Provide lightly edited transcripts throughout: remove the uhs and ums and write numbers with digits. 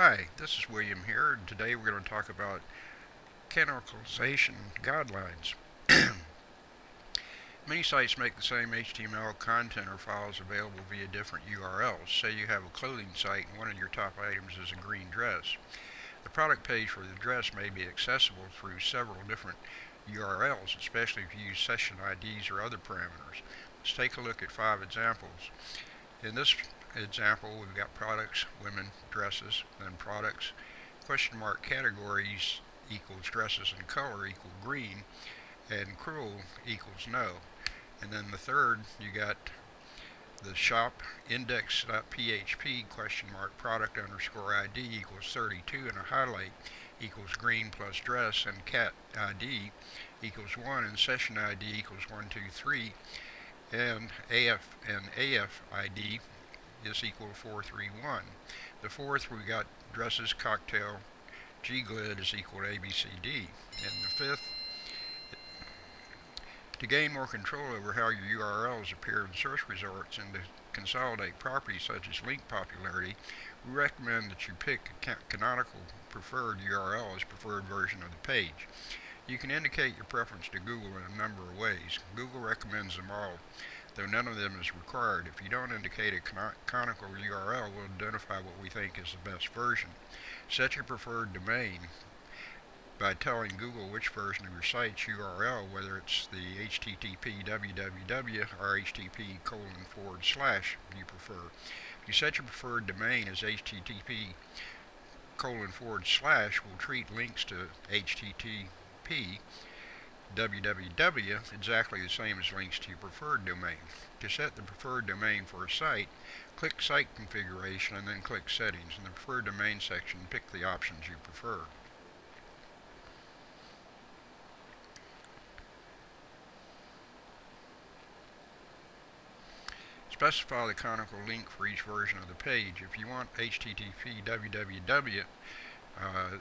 Hi, this is William here, and today we're going to talk about canonicalization guidelines. Many sites make the same HTML content or files available via different URLs. Say you have a clothing site and one of your top items is a green dress. The product page for the dress may be accessible through several different URLs, especially if you use session IDs or other parameters. Let's take a look at 5 examples. In this example, we've got products, women, dresses, then products, question mark categories equals dresses and color equal green, and cruel equals no. And then the third, you got the shop index.php question mark product underscore ID equals 32 and a highlight equals green plus dress and cat ID equals 1 and session ID equals 123 and AF ID is equal to 431. The fourth, we got dresses cocktail glid is equal to ABCD. And the fifth, to gain more control over how your URLs appear in search results and to consolidate properties such as link popularity, we recommend that you pick a canonical preferred URL as preferred version of the page. You can indicate your preference to Google in a number of ways. Google recommends them all, though none of them is required. If you don't indicate a canonical URL, we'll identify what we think is the best version. Set your preferred domain by telling Google which version of your site's URL, whether it's the HTTP www or HTTP / you prefer. If you set your preferred domain as HTTP / we'll treat links to HTTP www exactly the same as links to your preferred domain. To set the preferred domain for a site, click Site Configuration and then click Settings. In the Preferred Domain section, pick the options you prefer. Specify the canonical link for each version of the page. If you want HTTP www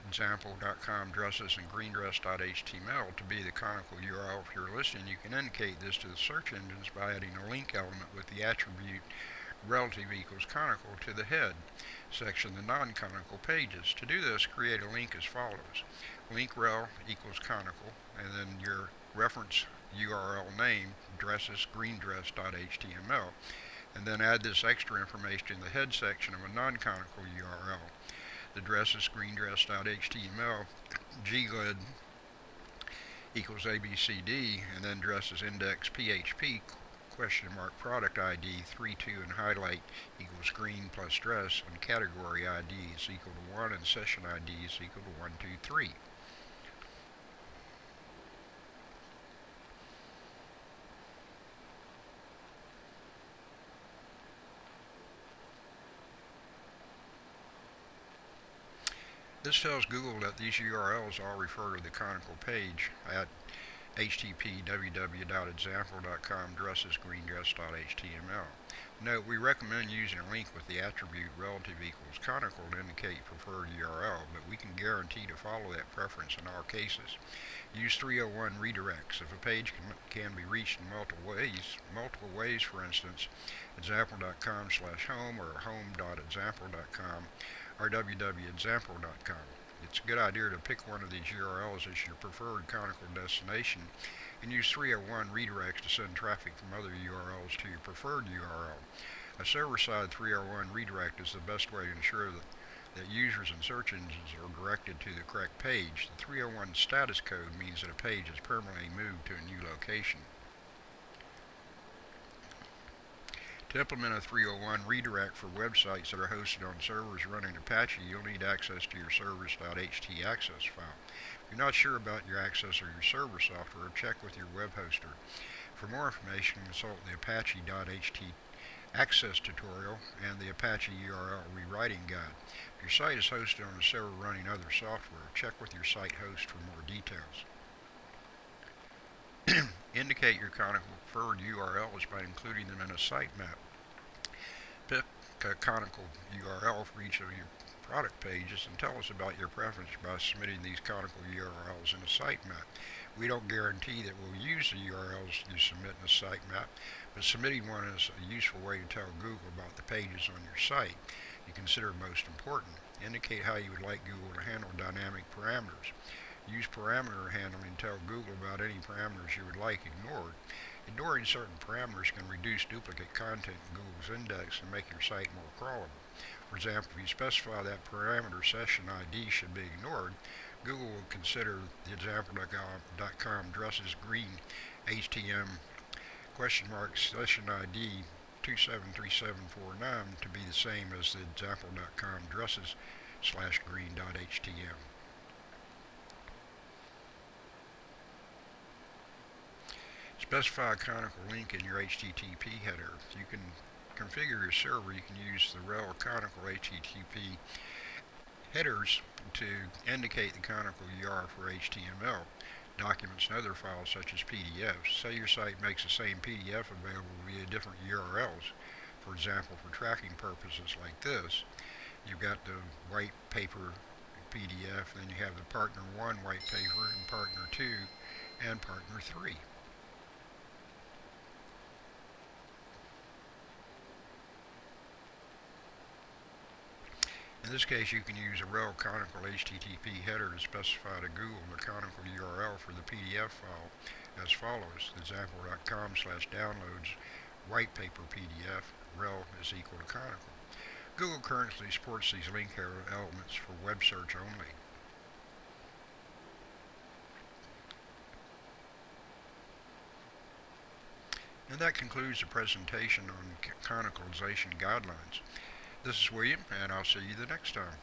example.com dresses and greendress.html to be the canonical URL for your listing, you can indicate this to the search engines by adding a link element with the attribute relative equals canonical to the head section of the non-canonical pages. To do this, create a link as follows. Link rel equals canonical, and then your reference URL name, dresses greendress.html, and then add this extra information in the head section of a non-canonical URL. The dresses greendress.html glid equals ABCD, and then dresses index PHP question mark product ID 32 and highlight equals green plus dress, and category ID is equal to 1 and session ID is equal to 123. This tells Google that these URLs all refer to the canonical page at http www.example.com dresses greendress.html. Note, we recommend using a link with the attribute relative equals canonical to indicate preferred URL, but we can guarantee to follow that preference in all cases. Use 301 redirects. If a page can be reached in multiple ways, for instance, example.com/home or home.example.com or www.example.com. It's a good idea to pick one of these URLs as your preferred canonical destination and use 301 redirects to send traffic from other URLs to your preferred URL. A server-side 301 redirect is the best way to ensure that users and search engines are directed to the correct page. The 301 status code means that a page is permanently moved to a new location. To implement a 301 redirect for websites that are hosted on servers running Apache, you'll need access to your servers.htaccess file. If you're not sure about your access or your server software, check with your web hoster. For more information, consult the Apache.htaccess tutorial and the Apache URL rewriting guide. If your site is hosted on a server running other software, check with your site host for more details. Indicate your canonical preferred URLs by including them in a sitemap. Pick a canonical URL for each of your product pages and tell us about your preference by submitting these canonical URLs in a sitemap. We don't guarantee that we'll use the URLs you submit in a sitemap, but submitting one is a useful way to tell Google about the pages on your site you consider most important. Indicate how you would like Google to handle dynamic parameters. Use parameter handling to tell Google about any parameters you would like ignored. Ignoring certain parameters can reduce duplicate content in Google's index and make your site more crawlable. For example, if you specify that parameter session ID should be ignored, Google will consider the example.com addresses green HTML session ID 273749 to be the same as the example.com addresses /green.html. Specify a conical link in your HTTP header. You can configure your server. You can use the rel conical HTTP headers to indicate the conical URL for HTML, documents, and other files such as PDFs. Say your site makes the same PDF available via different URLs. For example, for tracking purposes like this, you've got the white paper PDF, then you have the Partner 1 white paper, and Partner 2, and Partner 3. In this case, you can use a rel conical HTTP header to specify to Google the conical URL for the PDF file as follows: example.com/downloads white paper PDF, rel is equal to conical. Google currently supports these link elements for web search only. And that concludes the presentation on canonicalization guidelines. This is William, and I'll see you the next time.